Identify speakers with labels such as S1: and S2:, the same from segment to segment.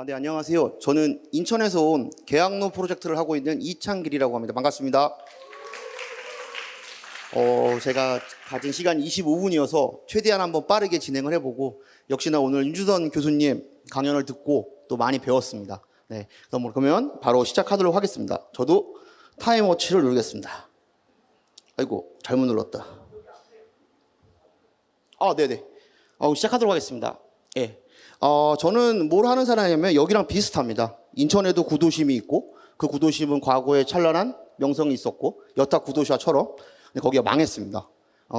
S1: 네, 안녕하세요. 저는 인천에서 온 계양로 프로젝트를 하고 있는 이창길이라고 합니다. 반갑습니다. 제가 가진 시간이 25분이어서 최대한 한번 빠르게 진행을 해보고 역시나 오늘 윤주선 교수님 강연을 듣고 또 많이 배웠습니다. 네, 그러면 바로 시작하도록 하겠습니다. 저도 타임워치를 누르겠습니다. 아이고, 잘못 눌렀다. 네네. 시작하도록 하겠습니다. 예. 저는 뭘 하는 사람이냐면 여기랑 비슷합니다. 인천에도 구도심이 있고 그 구도심은 과거에 찬란한 명성이 있었고 여타 구도시와처럼 거기가 망했습니다.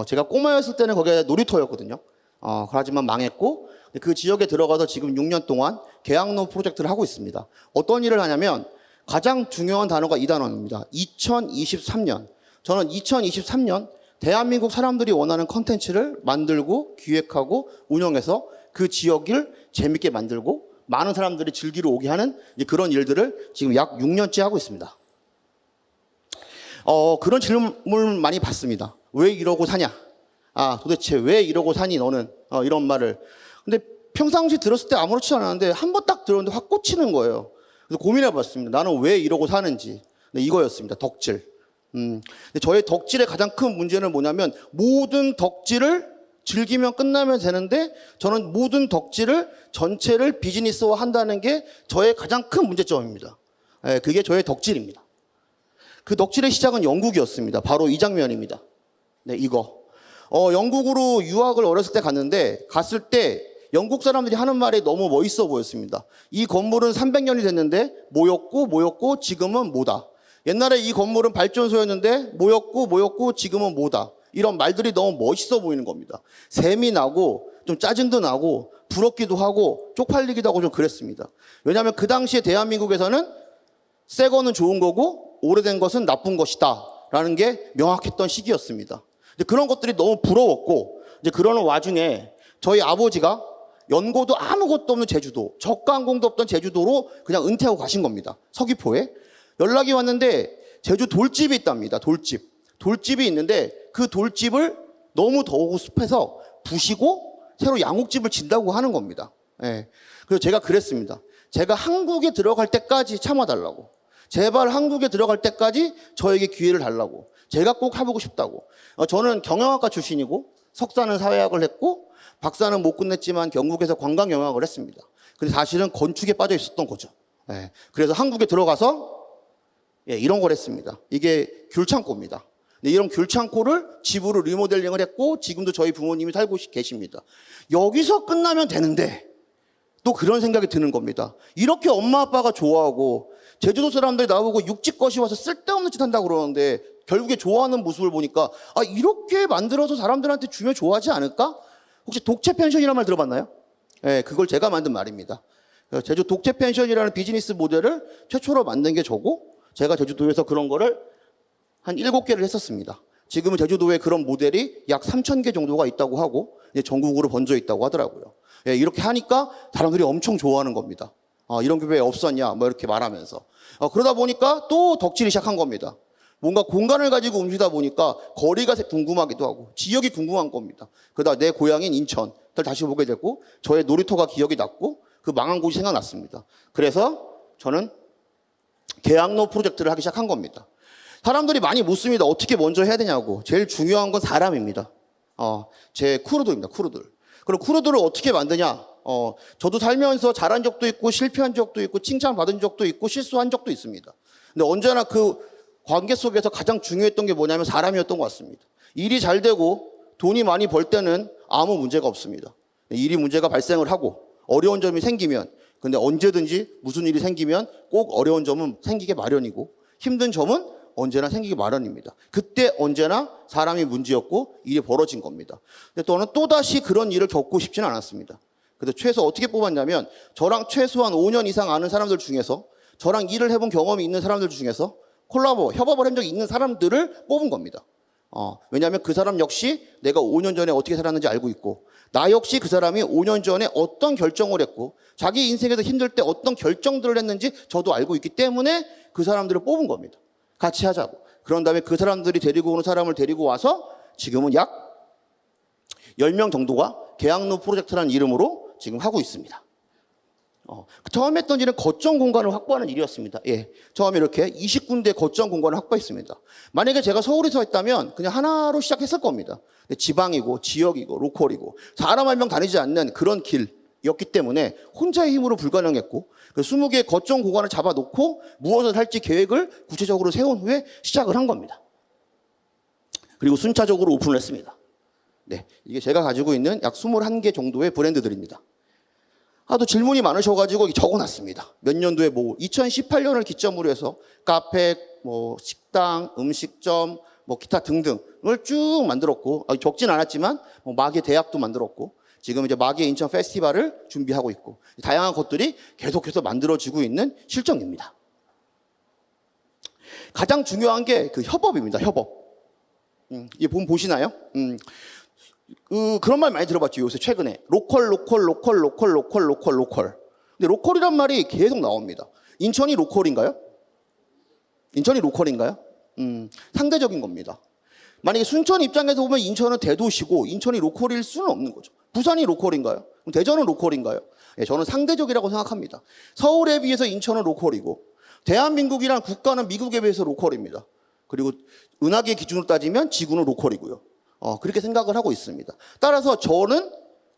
S1: 제가 꼬마였을 때는 거기가 놀이터였거든요. 하지만 망했고 그 지역에 들어가서 지금 6년 동안 계양로 프로젝트를 하고 있습니다. 어떤 일을 하냐면 가장 중요한 단어가 이 단어입니다. 2023년. 저는 2023년 대한민국 사람들이 원하는 컨텐츠를 만들고 기획하고 운영해서 그 지역을 재밌게 만들고 많은 사람들이 즐기러 오게 하는 그런 일들을 지금 약 6년째 하고 있습니다. 그런 질문을 많이 받습니다. 왜 이러고 사냐? 도대체 왜 이러고 사니 너는? 이런 말을. 근데 평상시 들었을 때 아무렇지 않았는데 한 번 딱 들었는데 확 꽂히는 거예요. 그래서 고민해 봤습니다. 나는 왜 이러고 사는지. 이거였습니다. 덕질. 근데 저의 덕질의 가장 큰 문제는 뭐냐면 모든 덕질을 즐기면 끝나면 되는데 저는 모든 덕질을 전체를 비즈니스화 한다는 게 저의 가장 큰 문제점입니다. 그게 저의 덕질입니다. 그 덕질의 시작은 영국이었습니다. 바로 이 장면입니다. 네, 이거. 영국으로 유학을 어렸을 때 갔을 때 영국 사람들이 하는 말이 너무 멋있어 보였습니다. 이 건물은 300년이 됐는데 뭐였고 지금은 뭐다. 옛날에 이 건물은 발전소였는데 뭐였고 지금은 뭐다. 이런 말들이 너무 멋있어 보이는 겁니다. 셈이 나고 좀 짜증도 나고 부럽기도 하고 쪽팔리기도 하고 좀 그랬습니다. 왜냐하면 그 당시에 대한민국에서는 새 거는 좋은 거고 오래된 것은 나쁜 것이다 라는 게 명확했던 시기였습니다. 근데 그런 것들이 너무 부러웠고 이제 그러는 와중에 저희 아버지가 연고도 아무것도 없는 제주도, 저가 항공도 없던 제주도로 그냥 은퇴하고 가신 겁니다. 서귀포에. 연락이 왔는데 제주 돌집이 있답니다. 돌집이 있는데 그 돌집을 너무 더우고 습해서 부시고 새로 양옥집을 짓는다고 하는 겁니다. 예. 그래서 제가 그랬습니다. 제가 한국에 들어갈 때까지 참아달라고. 제발 한국에 들어갈 때까지 저에게 기회를 달라고. 제가 꼭 해보고 싶다고. 저는 경영학과 출신이고 석사는 사회학을 했고 박사는 못 끝냈지만 영국에서 관광영역을 했습니다. 근데 사실은 건축에 빠져 있었던 거죠. 예. 그래서 한국에 들어가서 이런 걸 했습니다. 이게 귤창고입니다. 이런 귤창고를 집으로 리모델링을 했고 지금도 저희 부모님이 살고 계십니다. 여기서 끝나면 되는데 또 그런 생각이 드는 겁니다. 이렇게 엄마 아빠가 좋아하고 제주도 사람들이 나보고 육지것이 와서 쓸데없는 짓 한다고 그러는데 결국에 좋아하는 모습을 보니까 이렇게 만들어서 사람들한테 주면 좋아하지 않을까? 혹시 독채 펜션이라는 말 들어봤나요? 네, 그걸 제가 만든 말입니다. 제주 독채 펜션이라는 비즈니스 모델을 최초로 만든 게 저고 제가 제주도에서 그런 거를 한 7개를 했었습니다. 지금은 제주도에 그런 모델이 약 3,000개 정도가 있다고 하고 전국으로 번져 있다고 하더라고요. 이렇게 하니까 사람들이 엄청 좋아하는 겁니다. 이런 게 왜 없었냐 이렇게 말하면서. 그러다 보니까 또 덕질이 시작한 겁니다. 뭔가 공간을 가지고 움직이다 보니까 거리가 궁금하기도 하고 지역이 궁금한 겁니다. 그러다 내 고향인 인천을 다시 보게 됐고 저의 놀이터가 기억이 났고 그 망한 곳이 생각났습니다. 그래서 저는 계양로 프로젝트를 하기 시작한 겁니다. 사람들이 많이 묻습니다. 어떻게 먼저 해야 되냐고. 제일 중요한 건 사람입니다. 제 크루들입니다. 크루들. 그럼 크루들을 어떻게 만드냐? 저도 살면서 잘한 적도 있고 실패한 적도 있고 칭찬받은 적도 있고 실수한 적도 있습니다. 근데 언제나 그 관계 속에서 가장 중요했던 게 뭐냐면 사람이었던 것 같습니다. 일이 잘 되고 돈이 많이 벌 때는 아무 문제가 없습니다. 일이 문제가 발생을 하고 어려운 점이 생기면 근데 언제든지 무슨 일이 생기면 꼭 어려운 점은 생기게 마련이고 힘든 점은 언제나 생기기 마련입니다. 그때 언제나 사람이 문제였고 일이 벌어진 겁니다. 근데 저는 또다시 그런 일을 겪고 싶지는 않았습니다. 그래서 최소 어떻게 뽑았냐면 저랑 최소한 5년 이상 아는 사람들 중에서 저랑 일을 해본 경험이 있는 사람들 중에서 협업을 한 적이 있는 사람들을 뽑은 겁니다. 왜냐하면 그 사람 역시 내가 5년 전에 어떻게 살았는지 알고 있고 나 역시 그 사람이 5년 전에 어떤 결정을 했고 자기 인생에서 힘들 때 어떤 결정들을 했는지 저도 알고 있기 때문에 그 사람들을 뽑은 겁니다. 같이 하자고. 그런 다음에 그 사람들이 데리고 오는 사람을 데리고 와서 지금은 약 10명 정도가 계양로 프로젝트라는 이름으로 지금 하고 있습니다. 처음 했던 일은 거점 공간을 확보하는 일이었습니다. 예. 처음에 이렇게 20군데 거점 공간을 확보했습니다. 만약에 제가 서울에서 했다면 그냥 하나로 시작했을 겁니다. 지방이고, 지역이고, 로컬이고, 사람 한 명 다니지 않는 그런 길이었기 때문에 혼자의 힘으로 불가능했고, 20개의 거점 공간을 잡아놓고 무엇을 할지 계획을 구체적으로 세운 후에 시작을 한 겁니다. 그리고 순차적으로 오픈을 했습니다. 네. 이게 제가 가지고 있는 약 21개 정도의 브랜드들입니다. 또 질문이 많으셔가지고 적어놨습니다. 몇 년도에 2018년을 기점으로 해서 카페, 식당, 음식점, 기타 등등을 쭉 만들었고, 적진 않았지만 마계 대학도 만들었고, 지금 이제 마계 인천 페스티벌을 준비하고 있고, 다양한 것들이 계속해서 만들어지고 있는 실정입니다. 가장 중요한 게 그 협업입니다. 협업. 이 보시나요? 그런 말 많이 들어봤죠, 요새 최근에. 로컬. 근데 로컬이란 말이 계속 나옵니다. 인천이 로컬인가요? 인천이 로컬인가요? 상대적인 겁니다. 만약에 순천 입장에서 보면 인천은 대도시고 인천이 로컬일 수는 없는 거죠. 부산이 로컬인가요? 그럼 대전은 로컬인가요? 예, 저는 상대적이라고 생각합니다. 서울에 비해서 인천은 로컬이고, 대한민국이란 국가는 미국에 비해서 로컬입니다. 그리고 은하계 기준으로 따지면 지구는 로컬이고요. 그렇게 생각을 하고 있습니다. 따라서 저는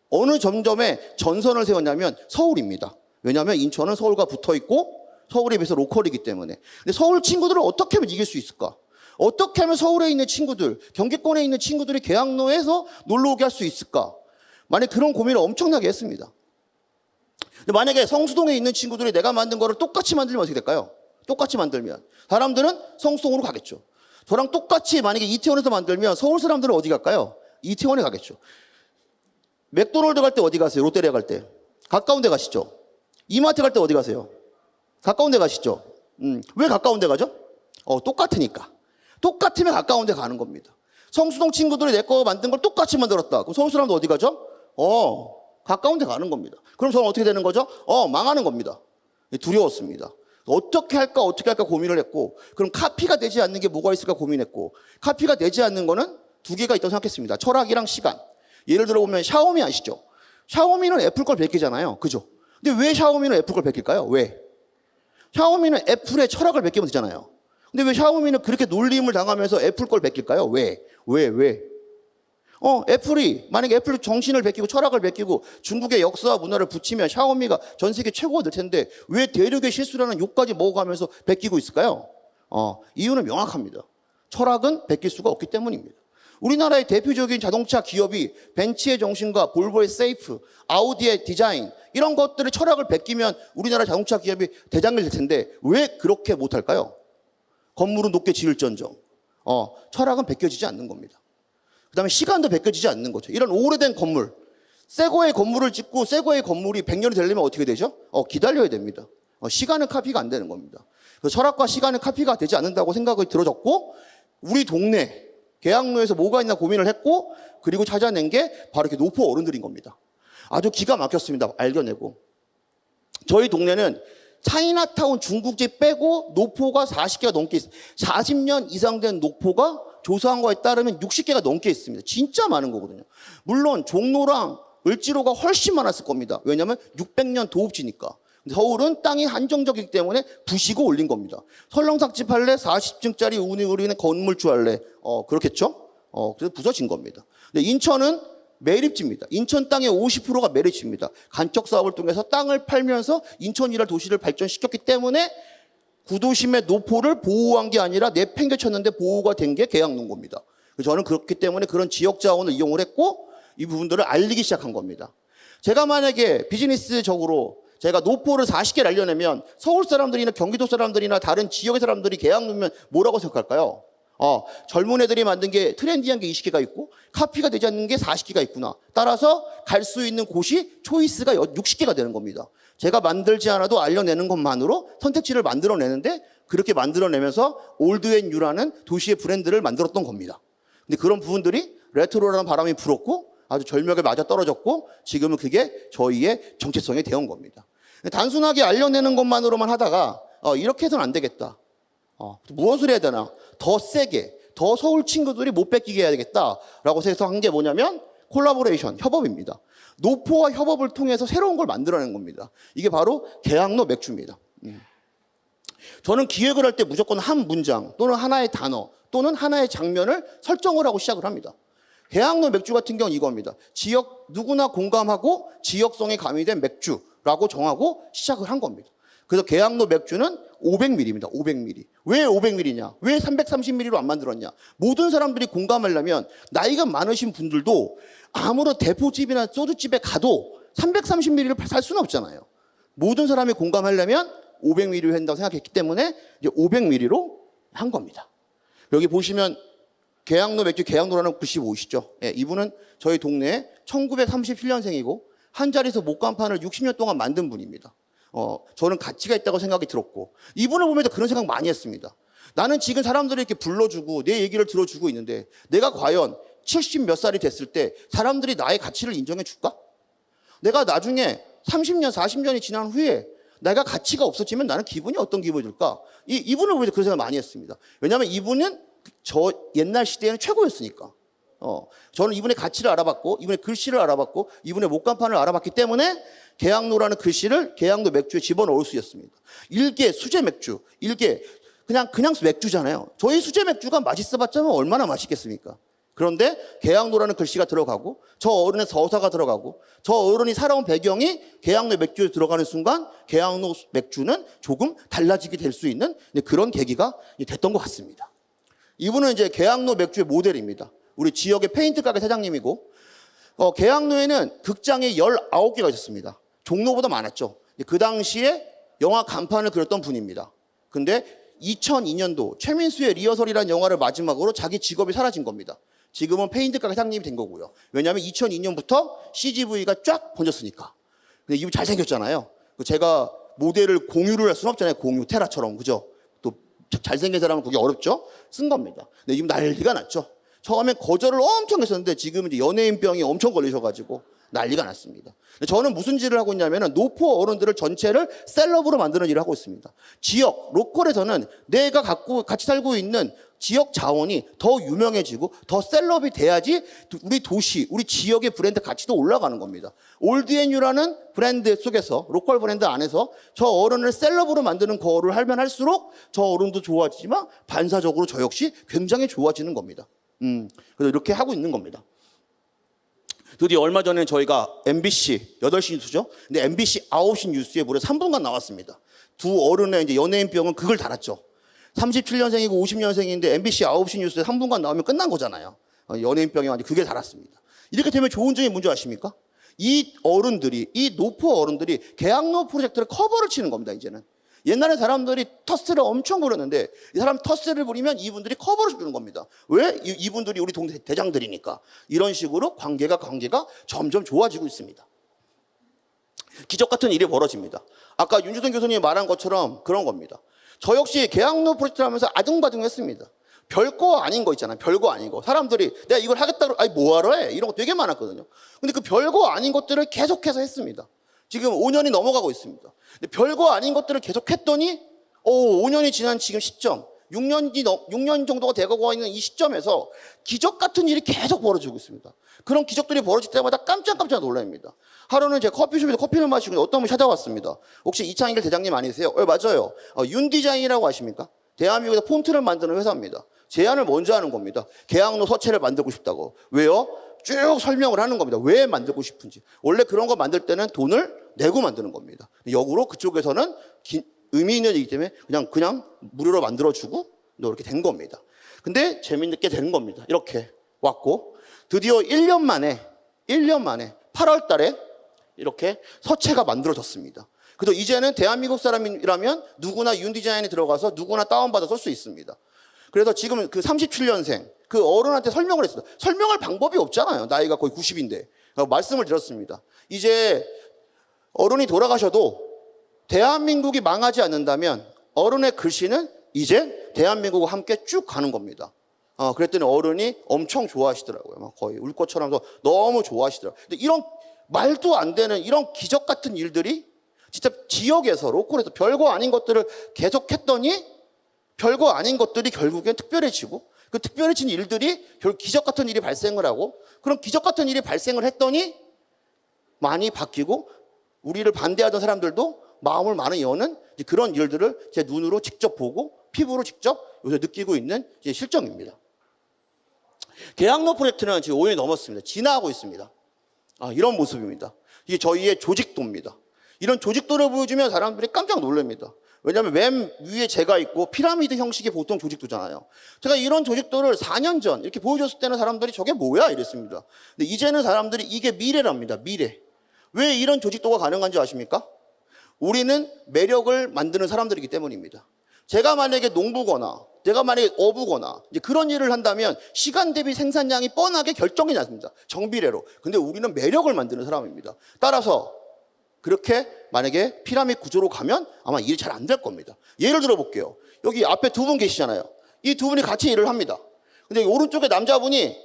S1: 어느 점점에 전선을 세웠냐면 서울입니다. 왜냐하면 인천은 서울과 붙어 있고 서울에 비해서 로컬이기 때문에. 근데 서울 친구들을 어떻게 하면 이길 수 있을까? 어떻게 하면 서울에 있는 친구들, 경기권에 있는 친구들이 계양로에서 놀러 오게 할 수 있을까? 만약 그런 고민을 엄청나게 했습니다. 근데 만약에 성수동에 있는 친구들이 내가 만든 거를 똑같이 만들면 어떻게 될까요? 똑같이 만들면 사람들은 성수동으로 가겠죠. 저랑 똑같이 만약에 이태원에서 만들면 서울 사람들은 어디 갈까요? 이태원에 가겠죠. 맥도날드 갈 때 어디 가세요? 롯데리아 갈 때. 가까운 데 가시죠. 이마트 갈 때 어디 가세요? 가까운 데 가시죠. 왜 가까운 데 가죠? 똑같으니까. 똑같으면 가까운 데 가는 겁니다. 성수동 친구들이 내 거 만든 걸 똑같이 만들었다. 그럼 서울 사람도 어디 가죠? 가까운 데 가는 겁니다. 그럼 저는 어떻게 되는 거죠? 망하는 겁니다. 두려웠습니다. 어떻게 할까 고민을 했고, 그럼 카피가 되지 않는 게 뭐가 있을까 고민했고, 카피가 되지 않는 거는 두 개가 있다고 생각했습니다. 철학이랑 시간. 예를 들어 보면 샤오미 아시죠? 샤오미는 애플 걸 베끼잖아요. 그죠? 근데 왜 샤오미는 애플 걸 베낄까요? 왜? 샤오미는 애플의 철학을 베끼면 되잖아요. 근데 왜 샤오미는 그렇게 놀림을 당하면서 애플 걸 베낄까요? 왜? 애플이, 만약에 애플이 정신을 베끼고 철학을 베끼고 중국의 역사와 문화를 붙이면 샤오미가 전 세계 최고가 될 텐데 왜 대륙의 실수라는 욕까지 먹어가면서 베끼고 있을까요? 이유는 명확합니다. 철학은 베낄 수가 없기 때문입니다. 우리나라의 대표적인 자동차 기업이 벤츠의 정신과 볼보의 세이프, 아우디의 디자인, 이런 것들의 철학을 베끼면 우리나라 자동차 기업이 대장일 될 텐데 왜 그렇게 못할까요? 건물은 높게 지을지언정. 철학은 베껴지지 않는 겁니다. 그 다음에 시간도 베껴지지 않는 거죠. 이런 오래된 건물, 새거의 건물을 짓고 새거의 건물이 100년이 되려면 어떻게 되죠? 기다려야 됩니다. 시간은 카피가 안 되는 겁니다. 그래서 철학과 시간은 카피가 되지 않는다고 생각이 들어졌고, 우리 동네 계양로에서 뭐가 있나 고민을 했고, 그리고 찾아낸 게 바로 이렇게 노포 어른들인 겁니다. 아주 기가 막혔습니다. 알겨내고. 저희 동네는 차이나타운 중국집 빼고 노포가 40개가 넘게 있어요. 40년 이상 된 노포가 조사한 거에 따르면 60개가 넘게 있습니다. 진짜 많은 거거든요. 물론 종로랑 을지로가 훨씬 많았을 겁니다. 왜냐하면 600년 도읍지니까. 서울은 땅이 한정적이기 때문에 부시고 올린 겁니다. 설렁탕집 할래? 40층짜리 우리는 건물주 할래? 그렇겠죠? 그래서 부서진 겁니다. 근데 인천은 매립지입니다. 인천 땅의 50%가 매립지입니다. 간척 사업을 통해서 땅을 팔면서 인천이라는 도시를 발전시켰기 때문에 구도심의 노포를 보호한 게 아니라 내팽개쳤는데 보호가 된 게 계양로인 겁니다. 저는 그렇기 때문에 그런 지역 자원을 이용을 했고 이 부분들을 알리기 시작한 겁니다. 제가 만약에 비즈니스적으로 제가 노포를 40개를 알려내면 서울 사람들이나 경기도 사람들이나 다른 지역의 사람들이 계양로면 뭐라고 생각할까요? 젊은 애들이 만든 게 트렌디한 게 20개가 있고 카피가 되지 않는 게 40개가 있구나. 따라서 갈 수 있는 곳이 초이스가 60개가 되는 겁니다. 제가 만들지 않아도 알려내는 것만으로 선택지를 만들어내는데 그렇게 만들어내면서 올드앤뉴라는 도시의 브랜드를 만들었던 겁니다. 근데 그런 부분들이 레트로라는 바람이 불었고 아주 절벽에 맞아 떨어졌고 지금은 그게 저희의 정체성이 되어온 겁니다. 단순하게 알려내는 것만으로만 하다가 이렇게 해서는 안 되겠다. 무엇을 해야 되나? 더 세게, 더 서울 친구들이 못 뺏기게 해야 되겠다라고 해서 한 게 뭐냐면 콜라보레이션, 협업입니다. 노포와 협업을 통해서 새로운 걸 만들어낸 겁니다. 이게 바로 계양로 맥주입니다. 저는 기획을 할 때 무조건 한 문장 또는 하나의 단어 또는 하나의 장면을 설정을 하고 시작을 합니다. 계양로 맥주 같은 경우는 이겁니다. 지역 누구나 공감하고 지역성이 가미된 맥주라고 정하고 시작을 한 겁니다. 그래서 계양로 맥주는 500ml입니다. 500ml. 왜 500ml냐? 왜 330ml로 안 만들었냐? 모든 사람들이 공감하려면 나이가 많으신 분들도 아무런 대포집이나 소주집에 가도 330ml를 살 수는 없잖아요. 모든 사람이 공감하려면 500ml로 한다고 생각했기 때문에 이제 500ml로 한 겁니다. 여기 보시면 계양로 맥주 계양로라는 글씨 보이시죠? 예, 이분은 저희 동네에 1937년생이고 한 자리에서 목간판을 60년 동안 만든 분입니다. 저는 가치가 있다고 생각이 들었고 이분을 보면서 그런 생각 많이 했습니다. 나는 지금 사람들이 이렇게 불러주고 내 얘기를 들어주고 있는데 내가 과연 70 몇 살이 됐을 때 사람들이 나의 가치를 인정해 줄까? 내가 나중에 30년, 40년이 지난 후에 내가 가치가 없어지면 나는 기분이 어떤 기분이 들까? 이분을 보면서 그런 생각 많이 했습니다. 왜냐하면 이분은 저 옛날 시대에는 최고였으니까. 저는 이분의 가치를 알아봤고 이분의 글씨를 알아봤고 이분의 목간판을 알아봤기 때문에 계양로라는 글씨를 계양로 맥주에 집어넣을 수 있었습니다. 일개 수제 맥주, 일개 그냥 맥주잖아요. 저희 수제 맥주가 맛있어봤자 얼마나 맛있겠습니까? 그런데 계양로라는 글씨가 들어가고 저 어른의 서사가 들어가고 저 어른이 살아온 배경이 계양로 맥주에 들어가는 순간 계양로 맥주는 조금 달라지게 될 수 있는 그런 계기가 됐던 것 같습니다. 이분은 이제 계양로 맥주의 모델입니다. 우리 지역의 페인트 가게 사장님이고 계양로에는 극장이 19개가 있었습니다. 종로보다 많았죠. 그 당시에 영화 간판을 그렸던 분입니다. 근데 2002년도 최민수의 리허설이라는 영화를 마지막으로 자기 직업이 사라진 겁니다. 지금은 페인트 가게 사장님이 된 거고요. 왜냐하면 2002년부터 CGV가 쫙 번졌으니까. 근데 이분 잘생겼잖아요. 제가 모델을 공유를 할 수는 없잖아요. 공유, 테라처럼. 그죠? 또 잘생긴 사람은 그게 어렵죠? 쓴 겁니다. 근데 지금 난리가 났죠. 처음엔 거절을 엄청 했었는데 지금은 이제 연예인병이 엄청 걸리셔가지고 난리가 났습니다. 저는 무슨 일을 하고 있냐면 노포 어른들을 전체를 셀럽으로 만드는 일을 하고 있습니다. 지역, 로컬에서는 내가 같이 살고 있는 지역 자원이 더 유명해지고 더 셀럽이 돼야지 우리 도시, 우리 지역의 브랜드 가치도 올라가는 겁니다. 올드앤뉴라는 브랜드 속에서, 로컬 브랜드 안에서 저 어른을 셀럽으로 만드는 거를 하면 할수록 저 어른도 좋아지지만 반사적으로 저 역시 굉장히 좋아지는 겁니다. 그래서 이렇게 하고 있는 겁니다. 드디어 얼마 전에 저희가 MBC 8시 뉴스죠. 근데 MBC 9시 뉴스에 무려 3분간 나왔습니다. 두 어른의 이제 연예인병은 그걸 달았죠. 37년생이고 50년생인데 MBC 9시 뉴스에 3분간 나오면 끝난 거잖아요. 연예인병이 완전 그게 달았습니다. 이렇게 되면 좋은 점이 뭔지 아십니까? 이 어른들이, 이 노포 어른들이 계양로 프로젝트를 커버를 치는 겁니다, 이제는. 옛날에 사람들이 터스를 엄청 부렸는데 이 사람 터스를 부리면 이분들이 커버를 주는 겁니다. 왜? 이분들이 우리 동네 대장들이니까. 이런 식으로 관계가 점점 좋아지고 있습니다. 기적 같은 일이 벌어집니다. 아까 윤주선 교수님이 말한 것처럼 그런 겁니다. 저 역시 계양로 프로젝트를 하면서 아둥바둥했습니다. 별거 아닌 거 있잖아요. 별거 아닌 거. 사람들이 내가 이걸 하겠다고, 아니 뭐하러 해? 이런 거 되게 많았거든요. 근데 그 별거 아닌 것들을 계속해서 했습니다. 지금 5년이 넘어가고 있습니다. 근데 별거 아닌 것들을 계속 했더니 5년이 지난 지금 시점, 6년 정도가 되고 있는 이 시점에서 기적 같은 일이 계속 벌어지고 있습니다. 그런 기적들이 벌어질 때마다 깜짝 놀랍니다. 하루는 제가 커피숍에서 커피를 마시고 어떤 분이 찾아왔습니다. 혹시 이창길 대장님 아니세요? 맞아요. 윤디자인이라고 아십니까? 대한민국에서 폰트를 만드는 회사입니다. 제안을 먼저 하는 겁니다. 계양로 서체를 만들고 싶다고. 왜요? 쭉 설명을 하는 겁니다. 왜 만들고 싶은지. 원래 그런 거 만들 때는 돈을 내고 만드는 겁니다. 역으로 그쪽에서는 의미 있는 일이기 때문에 그냥 무료로 만들어주고 이렇게 된 겁니다. 근데 재밌게 되는 겁니다. 이렇게 왔고 드디어 1년 만에 8월 달에 이렇게 서체가 만들어졌습니다. 그래서 이제는 대한민국 사람이라면 누구나 윤디자인에 들어가서 누구나 다운받아 쓸 수 있습니다. 그래서 지금 그 37년생 그 어른한테 설명을 했어요. 설명할 방법이 없잖아요. 나이가 거의 90인데. 말씀을 드렸습니다. 이제 어른이 돌아가셔도 대한민국이 망하지 않는다면 어른의 글씨는 이제 대한민국과 함께 쭉 가는 겁니다. 그랬더니 어른이 엄청 좋아하시더라고요. 막 거의 울 것처럼 너무 좋아하시더라고요. 근데 이런 말도 안 되는 이런 기적 같은 일들이 진짜 지역에서 로컬에서 별거 아닌 것들을 계속했더니 별거 아닌 것들이 결국엔 특별해지고 그 특별해진 일들이 결국 기적 같은 일이 발생을 하고 그런 기적 같은 일이 발생을 했더니 많이 바뀌고 우리를 반대하던 사람들도 마음을 많이 여는 그런 일들을 제 눈으로 직접 보고 피부로 직접 요새 느끼고 있는 실정입니다. 계약로 프로젝트는 지금 5년이 넘었습니다. 진화하고 있습니다. 이런 모습입니다. 이게 저희의 조직도입니다. 이런 조직도를 보여주면 사람들이 깜짝 놀랍니다. 왜냐하면 맨 위에 제가 있고 피라미드 형식의 보통 조직도잖아요. 제가 이런 조직도를 4년 전 이렇게 보여줬을 때는 사람들이 저게 뭐야 이랬습니다. 근데 이제는 사람들이 이게 미래랍니다. 미래. 왜 이런 조직도가 가능한지 아십니까? 우리는 매력을 만드는 사람들이기 때문입니다. 제가 만약에 농부거나 내가 만약에 어부거나 이제 그런 일을 한다면 시간 대비 생산량이 뻔하게 결정이 났습니다. 정비례로. 근데 우리는 매력을 만드는 사람입니다. 따라서 그렇게 만약에 피라미드 구조로 가면 아마 일이 잘 안 될 겁니다. 예를 들어 볼게요. 여기 앞에 두 분 계시잖아요. 이 두 분이 같이 일을 합니다. 근데 오른쪽에 남자분이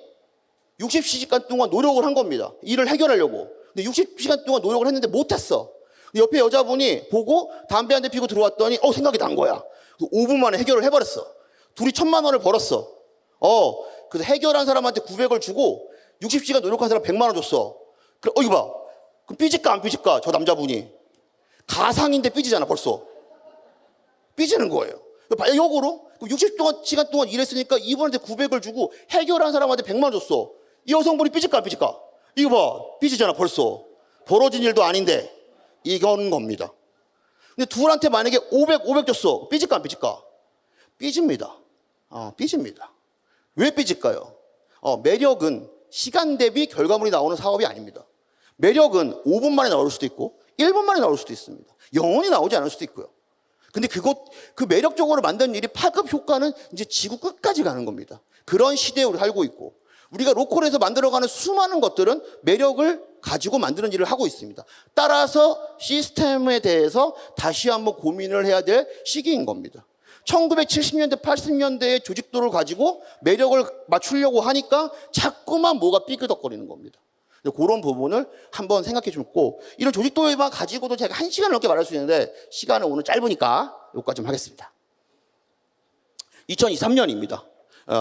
S1: 60시간 동안 노력을 한 겁니다. 일을 해결하려고. 근데 60시간 동안 노력을 했는데 못했어. 옆에 여자분이 보고 담배 한 대 피고 들어왔더니 생각이 난 거야. 5분 만에 해결을 해버렸어. 둘이 1,000만 원을 벌었어. 그래서 해결한 사람한테 900을 주고 60시간 노력한 사람 100만 원 줬어. 그래, 이거 봐. 그럼 삐질까 안 삐질까? 저 남자분이. 가상인데 삐지잖아 벌써. 삐지는 거예요. 역으로 60시간 동안 일했으니까 이분한테 900을 주고 해결한 사람한테 100만 원 줬어. 이 여성분이 삐질까 안 삐질까? 이거 봐. 삐지잖아 벌써. 벌어진 일도 아닌데 이건 겁니다. 근데 둘한테 만약에 500 줬어. 삐질까 안 삐질까? 삐집니다. 삐집니다. 왜 삐질까요? 매력은 시간 대비 결과물이 나오는 사업이 아닙니다. 매력은 5분 만에 나올 수도 있고 1분 만에 나올 수도 있습니다. 영원히 나오지 않을 수도 있고요. 근데 그 매력적으로 만든 일이 파급 효과는 이제 지구 끝까지 가는 겁니다. 그런 시대에 우리 살고 있고 우리가 로컬에서 만들어가는 수많은 것들은 매력을 가지고 만드는 일을 하고 있습니다. 따라서 시스템에 대해서 다시 한번 고민을 해야 될 시기인 겁니다. 1970년대, 80년대의 조직도를 가지고 매력을 맞추려고 하니까 자꾸만 뭐가 삐그덕거리는 겁니다. 그런 부분을 한번 생각해 주고 이런 조직도에만 가지고도 제가 1시간 넘게 말할 수 있는데 시간은 오늘 짧으니까 여기까지 좀 하겠습니다. 2023년입니다.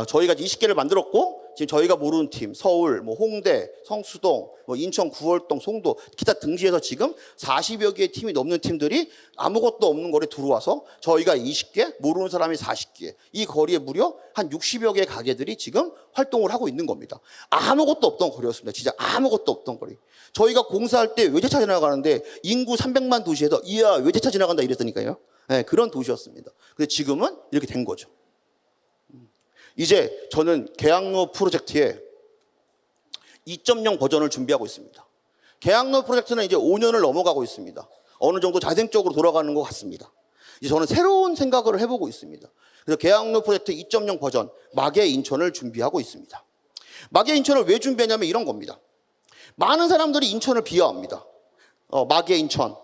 S1: 저희가 20개를 만들었고 지금 저희가 모르는 팀 서울, 홍대, 성수동, 인천 구월동, 송도 기타 등지에서 지금 40여 개의 팀이 넘는 팀들이 아무것도 없는 거리에 들어와서 저희가 20개, 모르는 사람이 40개 이 거리에 무려 한 60여 개의 가게들이 지금 활동을 하고 있는 겁니다. 아무것도 없던 거리였습니다. 진짜 아무것도 없던 거리. 저희가 공사할 때 외제차 지나가는데 인구 300만 도시에서 이야 외제차 지나간다 이랬으니까요. 네, 그런 도시였습니다. 근데 지금은 이렇게 된 거죠. 이제 저는 계약로 프로젝트의 2.0 버전을 준비하고 있습니다. 계약로 프로젝트는 이제 5년을 넘어가고 있습니다. 어느 정도 자생적으로 돌아가는 것 같습니다. 이제 저는 새로운 생각을 해보고 있습니다. 그래서 계약로 프로젝트 2.0 버전 마계 인천을 준비하고 있습니다. 마계 인천을 왜 준비했냐면 이런 겁니다. 많은 사람들이 인천을 비하합니다. 마계 인천.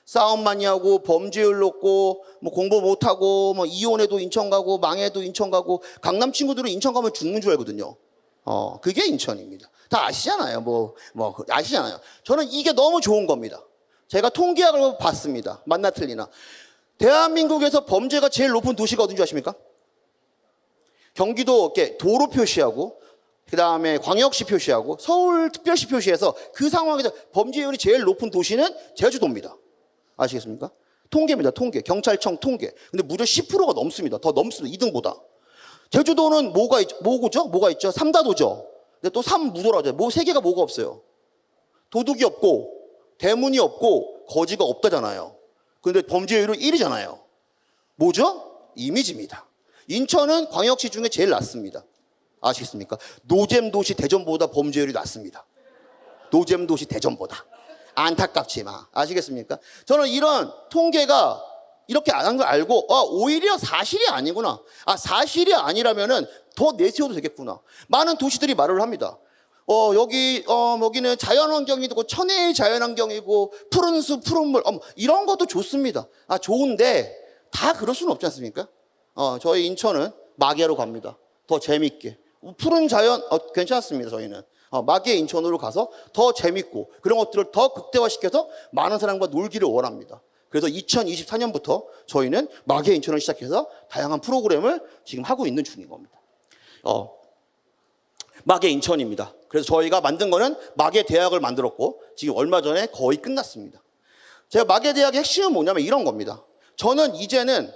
S1: 싸움 많이 하고 범죄율 높고 공부 못하고 이혼해도 인천 가고 망해도 인천 가고 강남 친구들은 인천 가면 죽는 줄 알거든요. 그게 인천입니다. 다 아시잖아요. 아시잖아요. 저는 이게 너무 좋은 겁니다. 제가 통계학을 봤습니다. 맞나 틀리나. 대한민국에서 범죄가 제일 높은 도시가 어딘지 아십니까? 경기도 이렇게 도로 표시하고 그 다음에 광역시 표시하고 서울특별시 표시해서 그 상황에서 범죄율이 제일 높은 도시는 제주도입니다. 아시겠습니까? 통계입니다. 통계. 경찰청 통계. 근데 무려 10%가 넘습니다. 더 넘습니다. 2등보다. 제주도는 뭐가 있죠? 삼다도죠. 근데 또 삼무도라죠. 세 개가 뭐가 없어요? 도둑이 없고 대문이 없고 거지가 없다잖아요. 근데 범죄율은 1위잖아요. 뭐죠? 이미지입니다. 인천은 광역시 중에 제일 낮습니다. 아시겠습니까? 노잼도시 대전보다 범죄율이 낮습니다. 노잼도시 대전보다. 안타깝지만 아시겠습니까? 저는 이런 통계가 이렇게 안 한 걸 알고 오히려 사실이 아니구나. 사실이 아니라면은 더 내세워도 되겠구나. 많은 도시들이 말을 합니다. 여기는 자연환경이고 천혜의 자연환경이고 푸른 숲, 푸른 물 이런 것도 좋습니다. 좋은데 다 그럴 수는 없지 않습니까? 저희 인천은 마계로 갑니다. 더 재밌게. 푸른 자연 괜찮습니다. 저희는. 마계 인천으로 가서 더 재밌고 그런 것들을 더 극대화시켜서 많은 사람과 놀기를 원합니다. 그래서 2024년부터 저희는 마계 인천을 시작해서 다양한 프로그램을 지금 하고 있는 중인 겁니다. 마계 인천입니다. 그래서 저희가 만든 거는 마계 대학을 만들었고 지금 얼마 전에 거의 끝났습니다. 제가 마계 대학의 핵심은 뭐냐면 이런 겁니다. 저는 이제는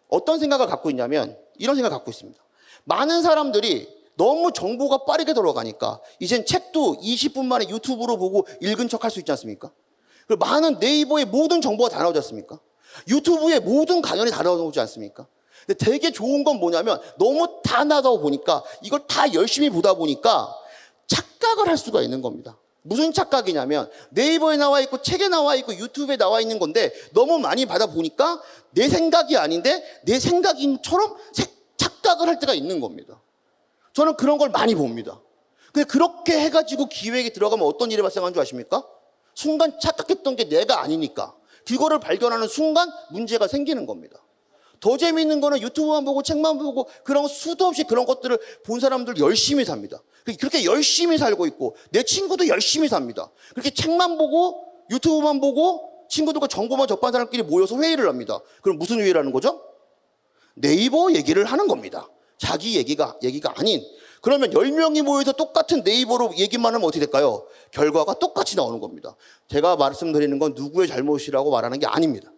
S1: 어떤 생각을 갖고 있냐면 이런 생각을 갖고 있습니다. 많은 사람들이 너무 정보가 빠르게 돌아가니까 이젠 책도 20분 만에 유튜브로 보고 읽은 척 할 수 있지 않습니까? 그리고 많은 네이버의 모든 정보가 다 나오지 않습니까? 유튜브에 모든 강연이 다 나오지 않습니까? 근데 되게 좋은 건 뭐냐면 너무 다 나다 보니까 이걸 다 열심히 보다 보니까 착각을 할 수가 있는 겁니다. 무슨 착각이냐면 네이버에 나와 있고 책에 나와 있고 유튜브에 나와 있는 건데 너무 많이 받아 보니까 내 생각이 아닌데 내 생각인처럼 착각을 할 때가 있는 겁니다. 저는 그런 걸 많이 봅니다. 근데 그렇게 해가지고 기획에 들어가면 어떤 일이 발생하는 줄 아십니까? 순간 착각했던 게 내가 아니니까 그거를 발견하는 순간 문제가 생기는 겁니다. 더 재미있는 거는 유튜브만 보고 책만 보고 그런 수도 없이 그런 것들을 본 사람들 열심히 삽니다. 그렇게 열심히 살고 있고 내 친구도 열심히 삽니다. 그렇게 책만 보고 유튜브만 보고 친구들과 정보만 접한 사람끼리 모여서 회의를 합니다. 그럼 무슨 회의를 하는 거죠? 네이버 얘기를 하는 겁니다. 자기 얘기가 아닌. 그러면 10명이 모여서 똑같은 네이버로 얘기만 하면 어떻게 될까요? 결과가 똑같이 나오는 겁니다. 제가 말씀드리는 건 누구의 잘못이라고 말하는 게 아닙니다.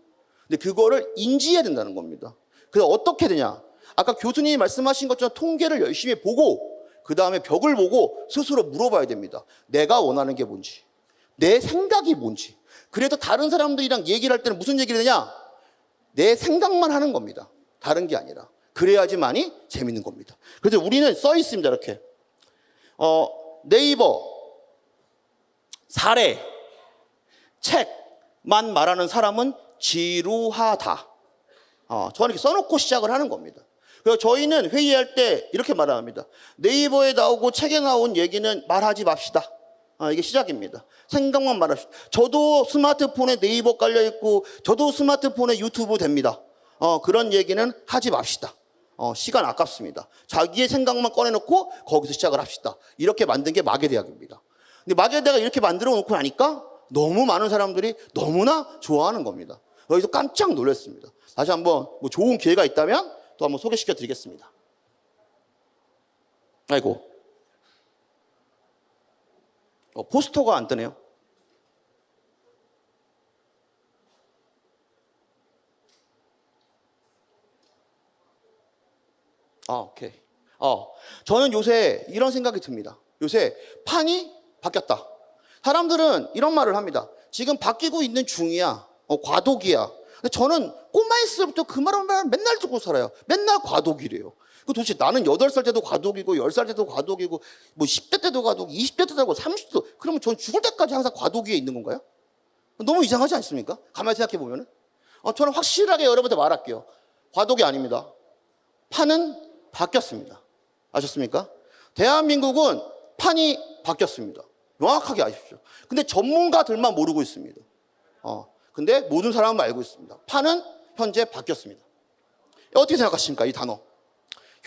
S1: 근데 그거를 인지해야 된다는 겁니다. 그래서 어떻게 되냐? 아까 교수님이 말씀하신 것처럼 통계를 열심히 보고 그 다음에 벽을 보고 스스로 물어봐야 됩니다. 내가 원하는 게 뭔지, 내 생각이 뭔지. 그래도 다른 사람들이랑 얘기를 할 때는 무슨 얘기를 하냐? 내 생각만 하는 겁니다. 다른 게 아니라. 그래야지만이 재밌는 겁니다. 그래서 우리는 써 있습니다. 이렇게 네이버 사례 책만 말하는 사람은 지루하다. 저는 이렇게 써놓고 시작을 하는 겁니다. 그래서 저희는 회의할 때 이렇게 말합니다. 네이버에 나오고 책에 나온 얘기는 말하지 맙시다. 이게 시작입니다. 생각만 말합시다. 저도 스마트폰에 네이버 깔려있고 저도 스마트폰에 유튜브 됩니다. 그런 얘기는 하지 맙시다. 시간 아깝습니다. 자기의 생각만 꺼내놓고 거기서 시작을 합시다. 이렇게 만든 게 마계대학입니다. 근데 마계대학을 이렇게 만들어 놓고 나니까 너무 많은 사람들이 너무나 좋아하는 겁니다. 여기서 깜짝 놀랐습니다. 다시 한번 뭐 좋은 기회가 있다면 또 한번 소개시켜 드리겠습니다. 아이고. 포스터가 안 뜨네요. 오케이. 저는 요새 이런 생각이 듭니다. 요새 판이 바뀌었다. 사람들은 이런 말을 합니다. 지금 바뀌고 있는 중이야. 과도기야. 근데 저는 꼬마였을 때부터 그 말을 맨날 듣고 살아요. 맨날 과도기래요. 도대체 나는 8살 때도 과도기고 10살 때도 과도기고 뭐 10대 때도 과도기, 20대 때도 과도기, 30대 때도 그러면 전 죽을 때까지 항상 과도기에 있는 건가요? 너무 이상하지 않습니까? 가만히 생각해 보면은. 저는 확실하게 여러분한테 말할게요. 과도기 아닙니다. 판은 바뀌었습니다. 아셨습니까? 대한민국은 판이 바뀌었습니다. 명확하게 아십시오. 근데 전문가들만 모르고 있습니다. 근데 모든 사람은 알고 있습니다. 판은 현재 바뀌었습니다. 어떻게 생각하십니까? 이 단어.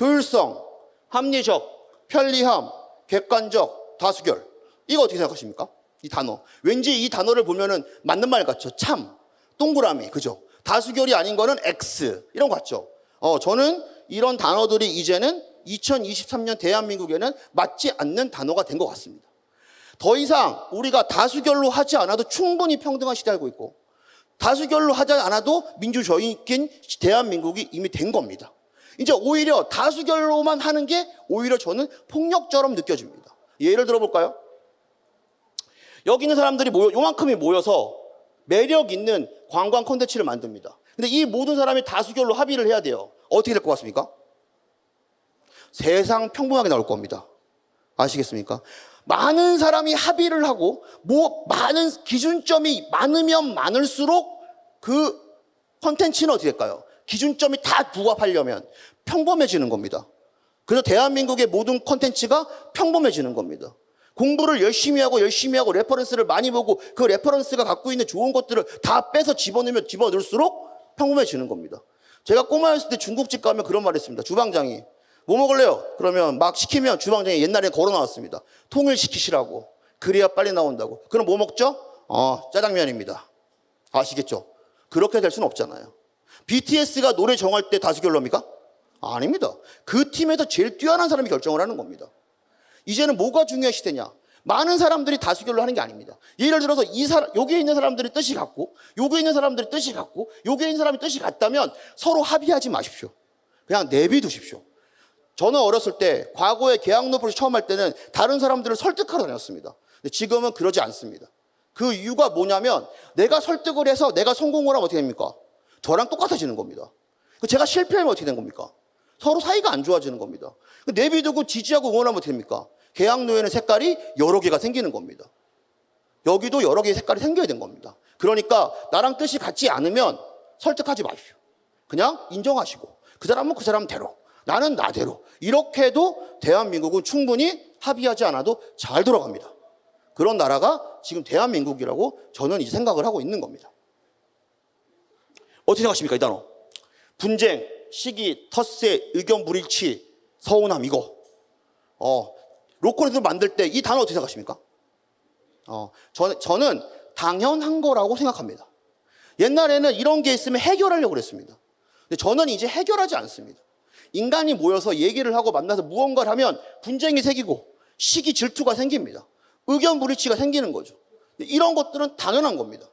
S1: 효율성, 합리적, 편리함, 객관적, 다수결. 이거 어떻게 생각하십니까? 이 단어. 왠지 이 단어를 보면은 맞는 말 같죠? 참, 동그라미, 그죠? 다수결이 아닌 거는 X, 이런 거 같죠? 저는 이런 단어들이 이제는 2023년 대한민국에는 맞지 않는 단어가 된 것 같습니다. 더 이상 우리가 다수결로 하지 않아도 충분히 평등한 시대에 살고 있고 다수결로 하지 않아도 민주주의인 대한민국이 이미 된 겁니다. 이제 오히려 다수결로만 하는 게 오히려 저는 폭력처럼 느껴집니다. 예를 들어볼까요? 여기 있는 사람들이 요만큼이 모여서 매력 있는 관광 콘텐츠를 만듭니다. 근데 이 모든 사람이 다수결로 합의를 해야 돼요. 어떻게 될 것 같습니까? 세상 평범하게 나올 겁니다. 아시겠습니까? 많은 사람이 합의를 하고 많은 기준점이 많으면 많을수록 그 콘텐츠는 어떻게 될까요? 기준점이 다 부합하려면 평범해지는 겁니다. 그래서 대한민국의 모든 콘텐츠가 평범해지는 겁니다. 공부를 열심히 하고 레퍼런스를 많이 보고 그 레퍼런스가 갖고 있는 좋은 것들을 다 빼서 집어넣을수록 평범해지는 겁니다. 제가 꼬마였을 때 중국집 가면 그런 말을 했습니다. 주방장이 뭐 먹을래요? 그러면 막 시키면 주방장이 옛날에 걸어 나왔습니다. 통일시키시라고. 그래야 빨리 나온다고. 그럼 뭐 먹죠? 짜장면입니다. 아시겠죠? 그렇게 될 수는 없잖아요. BTS가 노래 정할 때 다수결로입니까? 아닙니다. 그 팀에서 제일 뛰어난 사람이 결정을 하는 겁니다. 이제는 뭐가 중요한 시대냐? 많은 사람들이 다수결로 하는 게 아닙니다. 예를 들어서 여기에 있는 사람들의 뜻이 같고, 여기에 있는 사람들의 뜻이 같고, 여기에 있는 사람의 뜻이 같다면 서로 합의하지 마십시오. 그냥 내비두십시오. 저는 어렸을 때 과거에 계약노프를 처음 할 때는 다른 사람들을 설득하러 다녔습니다. 근데 지금은 그러지 않습니다. 그 이유가 뭐냐면 내가 설득을 해서 내가 성공을 하면 어떻게 됩니까? 저랑 똑같아지는 겁니다. 제가 실패하면 어떻게 된 겁니까? 서로 사이가 안 좋아지는 겁니다. 내비두고 지지하고 응원하면 어떻게 됩니까? 계약노예는 색깔이 여러 개가 생기는 겁니다. 여기도 여러 개의 색깔이 생겨야 된 겁니다. 그러니까 나랑 뜻이 같지 않으면 설득하지 마십시오. 그냥 인정하시고 그 사람은 그 사람대로 나는 나대로 이렇게 해도 대한민국은 충분히 합의하지 않아도 잘 돌아갑니다. 그런 나라가 지금 대한민국이라고 저는 이제 생각을 하고 있는 겁니다. 어떻게 생각하십니까? 이 단어. 분쟁, 시기, 텃세, 의견 불일치, 서운함 이거. 로컬에서 만들 때 이 단어 어떻게 생각하십니까? 저는 당연한 거라고 생각합니다. 옛날에는 이런 게 있으면 해결하려고 그랬습니다. 근데 저는 이제 해결하지 않습니다. 인간이 모여서 얘기를 하고 만나서 무언가를 하면 분쟁이 생기고 시기 질투가 생깁니다. 의견 불일치가 생기는 거죠. 이런 것들은 당연한 겁니다.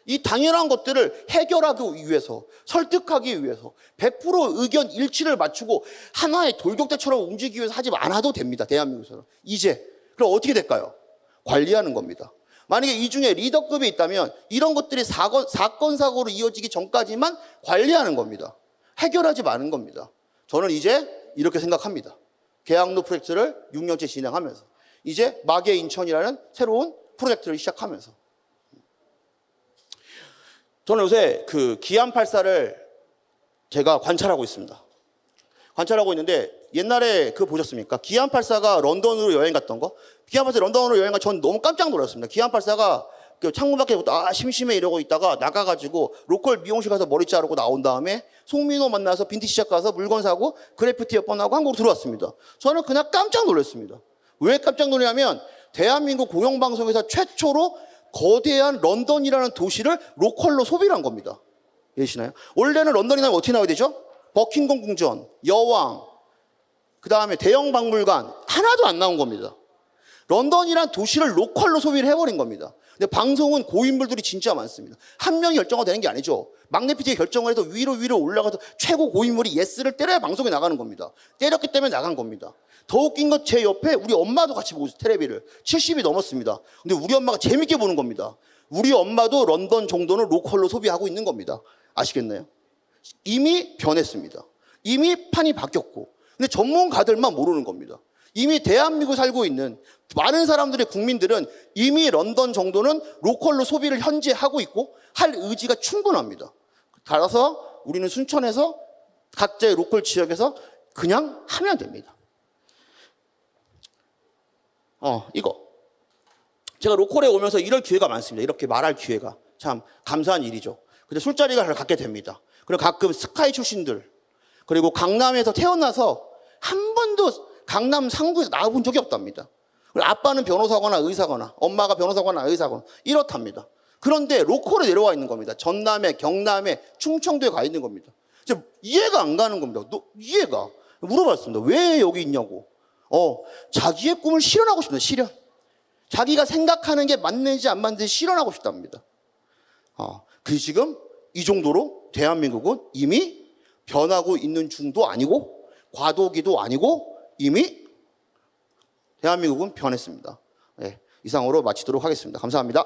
S1: 이 당연한 것들을 해결하기 위해서, 설득하기 위해서 100% 의견 일치를 맞추고 하나의 돌격대처럼 움직이기 위해서 하지 않아도 됩니다. 대한민국에서는. 이제. 그럼 어떻게 될까요? 관리하는 겁니다. 만약에 이 중에 리더급이 있다면 이런 것들이 사건, 사고로 이어지기 전까지만 관리하는 겁니다. 해결하지 마는 겁니다. 저는 이제 이렇게 생각합니다. 계약노 프로젝트를 6년째 진행하면서 이제 마계 인천이라는 새로운 프로젝트를 시작하면서 저는 요새 그 기안84를 제가 관찰하고 있습니다. 관찰하고 있는데 옛날에 그거 보셨습니까? 기안84가 런던으로 여행 갔던 거? 기안84 런던으로 여행 전 너무 깜짝 놀랐습니다. 기안84가 그 창문 밖에 심심해 이러고 있다가 나가가지고 로컬 미용실 가서 머리 자르고 나온 다음에 송민호 만나서 빈티지샵 가서 물건 사고 그래피티 몇 번 하고 한국으로 들어왔습니다. 저는 그냥 깜짝 놀랐습니다. 왜 깜짝 놀라냐면 대한민국 공영방송에서 최초로 거대한 런던이라는 도시를 로컬로 소비를 한 겁니다. 이해하시나요? 원래는 런던이 나면 어떻게 나와야 되죠? 버킹엄 궁전, 여왕, 그 다음에 대형 박물관 하나도 안 나온 겁니다. 런던이란 도시를 로컬로 소비를 해버린 겁니다. 근데 방송은 고인물들이 진짜 많습니다. 한 명이 결정화 되는 게 아니죠. 막내 PD가 결정을 해서 위로 올라가서 최고 고인물이 예스를 때려야 방송에 나가는 겁니다. 때렸기 때문에 나간 겁니다. 더 웃긴 건 제 옆에 우리 엄마도 같이 보고 있어요. 텔레비를. 70이 넘었습니다. 근데 우리 엄마가 재밌게 보는 겁니다. 우리 엄마도 런던 정도는 로컬로 소비하고 있는 겁니다. 아시겠나요? 이미 변했습니다. 이미 판이 바뀌었고. 근데 전문가들만 모르는 겁니다. 이미 대한민국 살고 있는 많은 사람들의 국민들은 이미 런던 정도는 로컬로 소비를 현재 하고 있고 할 의지가 충분합니다. 따라서 우리는 순천에서 각자의 로컬 지역에서 그냥 하면 됩니다. 이거. 제가 로컬에 오면서 이럴 기회가 많습니다. 이렇게 말할 기회가. 참 감사한 일이죠. 근데 술자리가 갖게 됩니다. 그리고 가끔 스카이 출신들, 그리고 강남에서 태어나서 한 번도 강남 상구에서 나와본 적이 없답니다. 그리고 아빠는 변호사거나 의사거나 엄마가 변호사거나 의사거나 이렇답니다. 그런데 로컬에 내려와 있는 겁니다. 전남에, 경남에, 충청도에 가 있는 겁니다. 이해가 안 가는 겁니다. 이해가. 물어봤습니다. 왜 여기 있냐고. 자기의 꿈을 실현하고 싶다. 실현. 자기가 생각하는 게 맞는지 안 맞는지 실현하고 싶답니다. 그 지금 이 정도로 대한민국은 이미 변하고 있는 중도 아니고 과도기도 아니고 이미 대한민국은 변했습니다. 네, 이상으로 마치도록 하겠습니다. 감사합니다.